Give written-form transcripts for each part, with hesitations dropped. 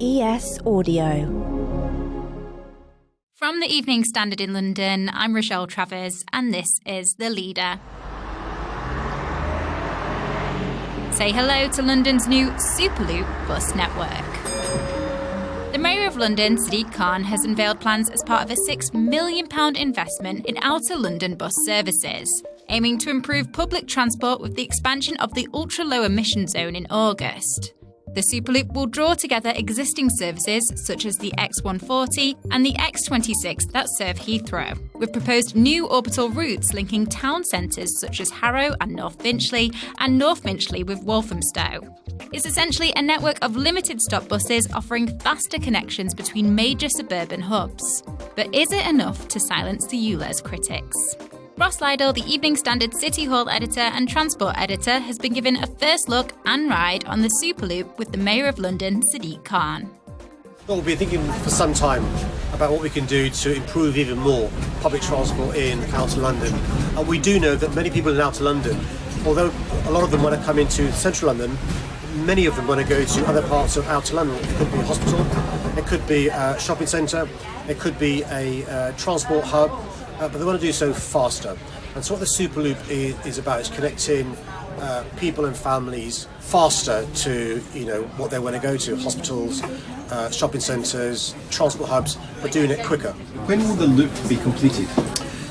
ES Audio. From the Evening Standard in London, I'm Rochelle Travers, and this is The Leader. Say hello to London's new Superloop bus network. The Mayor of London, Sadiq Khan, has unveiled plans as part of a £6 million investment in outer London bus services, aiming to improve public transport with the expansion of the ultra-low emission zone in August. The Superloop will draw together existing services such as the X140 and the X26 that serve Heathrow, with proposed new orbital routes linking town centres such as Harrow and North Finchley, and North Finchley with Walthamstow. It's essentially a network of limited-stop buses offering faster connections between major suburban hubs. But is it enough to silence the Ulez critics? Ross Lydall, the Evening Standard City Hall editor and transport editor, has been given a first look and ride on the Superloop with the Mayor of London, Sadiq Khan. Well, we've been thinking for some time about what we can do to improve even more public transport in outer London. And we do know that many people in outer London, although a lot of them want to come into central London, many of them want to go to other parts of outer London. It could be a hospital, it could be a shopping centre, it could be a transport hub, but they want to do so faster. And so what the Superloop is about is connecting people and families faster to what they want to go to, hospitals, shopping centres, transport hubs, but doing it quicker. When will the loop be completed?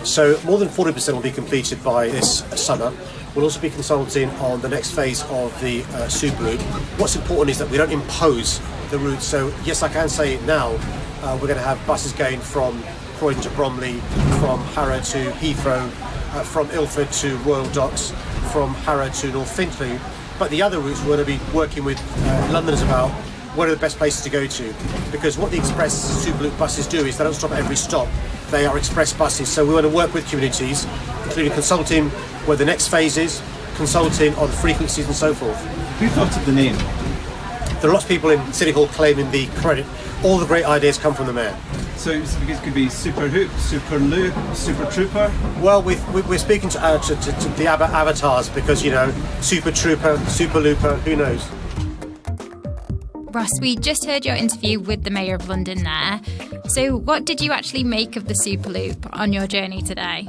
So more than 40% will be completed by this summer. We'll also be consulting on the next phase of the Superloop. What's important is that we don't impose the route. So yes, I can say it now, we're going to have buses going from Croydon to Bromley, from Harrow to Heathrow, from Ilford to Royal Docks, from Harrow to North Finchley. But the other routes we're going to be working with Londoners about what are the best places to go to. Because what the Express Superloop buses do is they don't stop at every stop. They are express buses. So we want to work with communities, including consulting where the next phase is, consulting on frequencies and so forth. Who thought of the name? There are lots of people in City Hall claiming the credit. All the great ideas come from the Mayor. So it could be Super Hoop, Superloop, Super Trooper? Well, we're speaking to the avatars because, Super Trooper, Super Looper, who knows? Ross, we just heard your interview with the Mayor of London there. So what did you actually make of the Superloop on your journey today?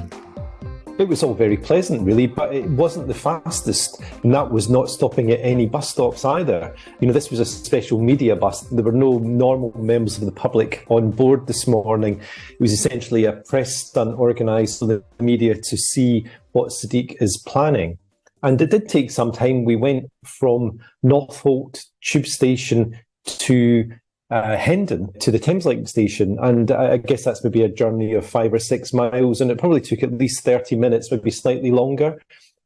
It was all very pleasant, really, but it wasn't the fastest, and that was not stopping at any bus stops either. This was a special media bus. There were no normal members of the public on board this morning. It was essentially a press stunt organised for the media to see what Sadiq is planning. And it did take some time. We went from Northolt Tube Station to Hendon, to the Thameslink station, and I guess that's maybe a journey of 5 or 6 miles, and it probably took at least 30 minutes, maybe slightly longer.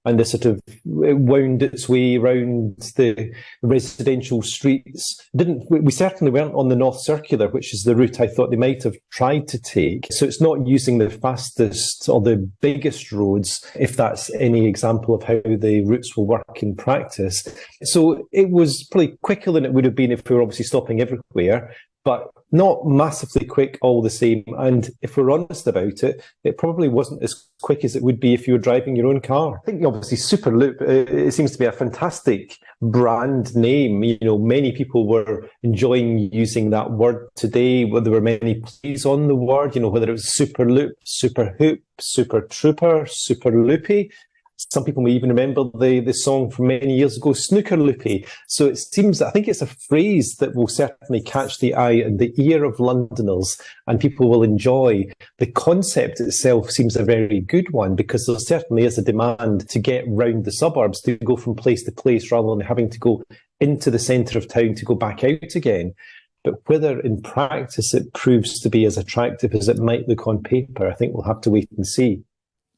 And it wound its way around the residential streets. We certainly weren't on the North Circular, which is the route I thought they might have tried to take. So it's not using the fastest or the biggest roads, if that's any example of how the routes will work in practice. So it was probably quicker than it would have been if we were obviously stopping everywhere, but not massively quick all the same. And if we're honest about it, it probably wasn't as quick as it would be if you were driving your own car. I think obviously Superloop, it seems to be a fantastic brand name. Many people were enjoying using that word today. There were many plays on the word, whether it was Superloop, Super Hoop, Super Trooper, Super Loopy. Some people may even remember the song from many years ago, Snooker Loopy. So I think it's a phrase that will certainly catch the eye and the ear of Londoners, and people will enjoy. The concept itself seems a very good one, because there certainly is a demand to get round the suburbs, to go from place to place rather than having to go into the centre of town to go back out again. But whether in practice it proves to be as attractive as it might look on paper, I think we'll have to wait and see.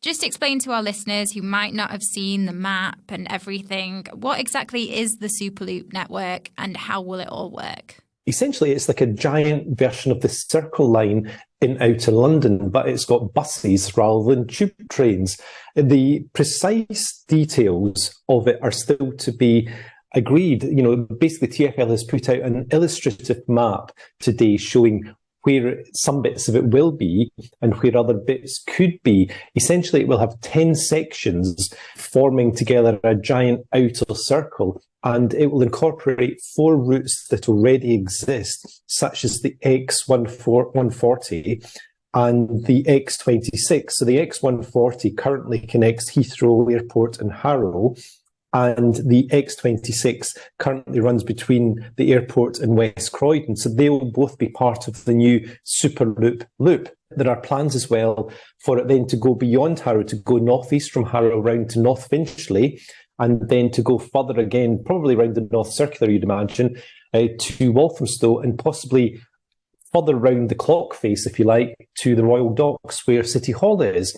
Just explain to our listeners who might not have seen the map and everything, what exactly is the Superloop network and how will it all work? Essentially, it's like a giant version of the Circle line in outer London, but it's got buses rather than tube trains. The precise details of it are still to be agreed. Basically TfL has put out an illustrative map today showing where some bits of it will be and where other bits could be. Essentially, it will have 10 sections forming together a giant outer circle. and it will incorporate 4 routes that already exist, such as the X140 and the X26. So the X140 currently connects Heathrow Airport and Harrow, and the X26 currently runs between the airport and West Croydon. So they will both be part of the new Superloop loop. There are plans as well for it then to go beyond Harrow, to go northeast from Harrow round to North Finchley, and then to go further again, probably around the North Circular, you'd imagine, to Walthamstow, and possibly further round the clock face, if you like, to the Royal Docks where City Hall is.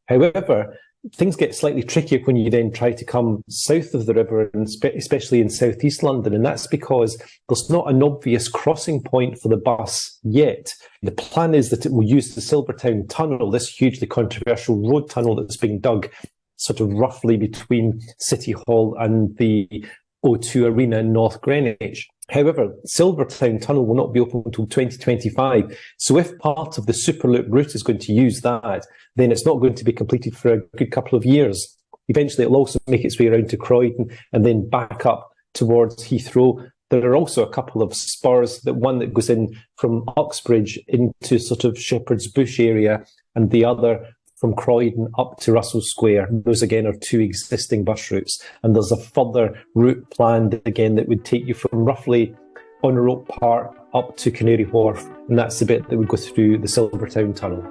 However, things get slightly trickier when you then try to come south of the river, and especially in southeast London, and that's because there's not an obvious crossing point for the bus yet. The plan is that it will use the Silvertown Tunnel, this hugely controversial road tunnel that's being dug sort of roughly between City Hall and the O2 Arena in North Greenwich. However, Silvertown Tunnel will not be open until 2025. So if part of the Superloop route is going to use that, then it's not going to be completed for a good couple of years. Eventually, it'll also make its way around to Croydon and then back up towards Heathrow. There are also a couple of spurs, one that goes in from Uxbridge into sort of Shepherd's Bush area, and the other from Croydon up to Russell Square. Those again are 2 existing bus routes, and there's a further route planned again that would take you from roughly on Oak Park up to Canary Wharf, and that's the bit that would go through the Silvertown Tunnel.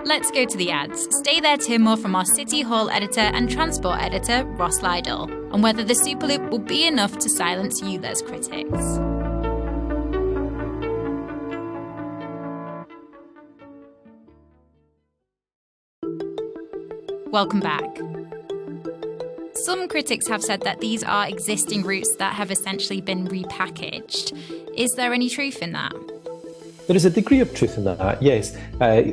Let's go to the ads. Stay there to hear more from our City Hall editor and transport editor, Ross Lydall, on whether the Superloop will be enough to silence Ulez critics. Welcome back. Some critics have said that these are existing routes that have essentially been repackaged. Is there any truth in that? There is a degree of truth in that, yes.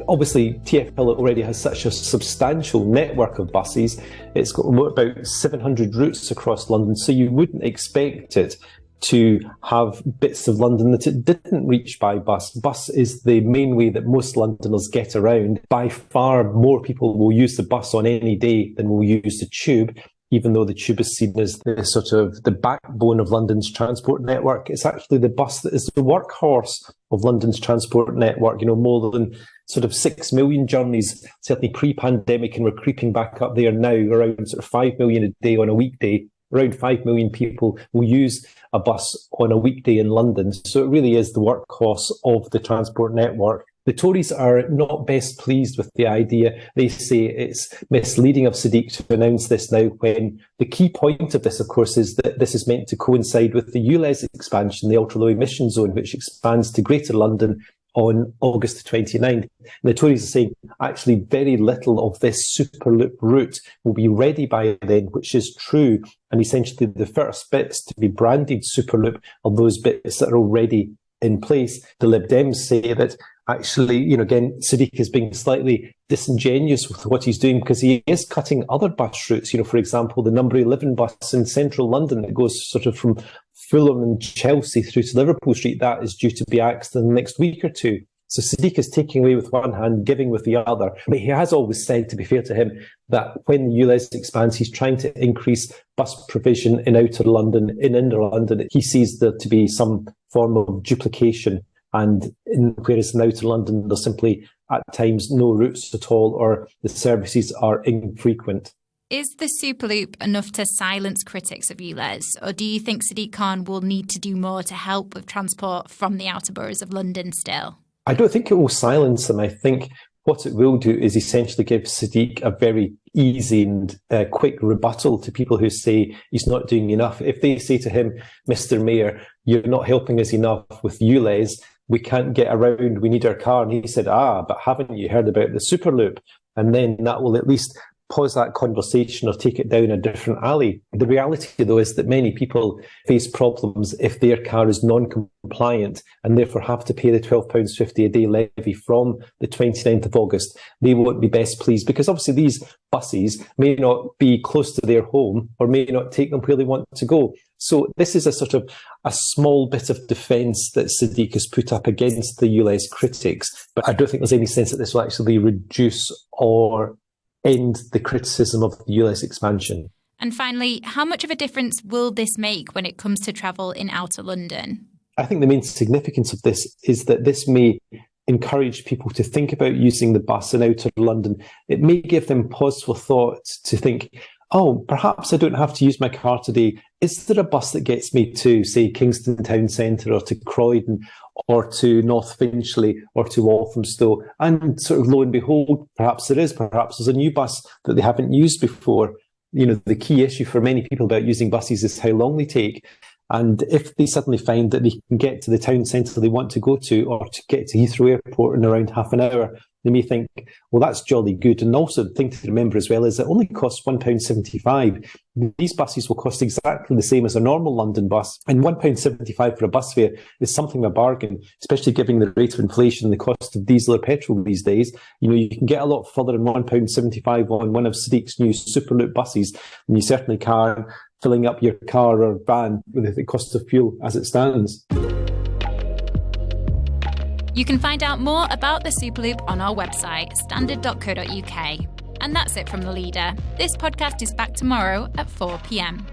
Obviously, TfL already has such a substantial network of buses. It's got about 700 routes across London, so you wouldn't expect it to have bits of London that it didn't reach by bus. Bus is the main way that most Londoners get around. By far more people will use the bus on any day than will use the tube, even though the tube is seen as the sort of the backbone of London's transport network. It's actually the bus that is the workhorse of London's transport network. You know, more than sort of 6 million journeys, certainly pre-pandemic, and we're creeping back up there now, around sort of 5 million a day on a weekday. Around 5 million people will use a bus on a weekday in London. So it really is the workhorse of the transport network. The Tories are not best pleased with the idea. They say it's misleading of Sadiq to announce this now, when the key point of this, of course, is that this is meant to coincide with the Ulez expansion, the ultra-low emission zone, which expands to Greater London on August 29th. And the Tories are saying actually very little of this Superloop route will be ready by then, which is true. And essentially the first bits to be branded Superloop are those bits that are already in place. The Lib Dems say that actually, you know, again, Sadiq is being slightly disingenuous with what he's doing, because he is cutting other bus routes. You know, for example, the number 11 bus in central London that goes sort of from Fulham and Chelsea through to Liverpool Street, that is due to be axed in the next week or two. So Sadiq is taking away with one hand, giving with the other. But he has always said, to be fair to him, that when the Ulez expands, he's trying to increase bus provision in outer London, in inner London. He sees there to be some form of duplication. And whereas in outer London, there's simply at times no routes at all, or the services are infrequent. Is the Superloop enough to silence critics of Ulez, or do you think Sadiq Khan will need to do more to help with transport from the outer boroughs of London still? I don't think it will silence him. I think what it will do is essentially give Sadiq a very easy and quick rebuttal to people who say he's not doing enough. If they say to him, Mr. Mayor, you're not helping us enough with Ulez, we can't get around, we need our car. And he said, but haven't you heard about the Superloop? And then that will at least pause that conversation or take it down a different alley. The reality, though, is that many people face problems if their car is non-compliant and therefore have to pay the £12.50 a day levy from the 29th of August. They won't be best pleased, because obviously these buses may not be close to their home or may not take them where they want to go. So this is a sort of a small bit of defence that Sadiq has put up against the Ulez critics. But I don't think there's any sense that this will actually reduce or end the criticism of the Ulez expansion. And finally, how much of a difference will this make when it comes to travel in outer London? I think the main significance of this is that this may encourage people to think about using the bus in outer London. It may give them pause for thought to think, oh, perhaps I don't have to use my car today. Is there a bus that gets me to, say, Kingston Town Centre or to Croydon or to North Finchley or to Walthamstow? And sort of lo and behold, perhaps there is. Perhaps there's a new bus that they haven't used before. You know, the key issue for many people about using buses is how long they take. And if they suddenly find that they can get to the town centre they want to go to or to get to Heathrow Airport in around half an hour, they may think, well, that's jolly good. And also the thing to remember as well is it only costs £1.75. These buses will cost exactly the same as a normal London bus. And £1.75 for a bus fare is something of a bargain, especially given the rate of inflation and the cost of diesel or petrol these days. You know, you can get a lot further than £1.75 on one of Sadiq's new Superloop buses than you certainly can filling up your car or van with the cost of fuel as it stands. You can find out more about the Superloop on our website, standard.co.uk. And that's it from The Leader. This podcast is back tomorrow at 4 p.m.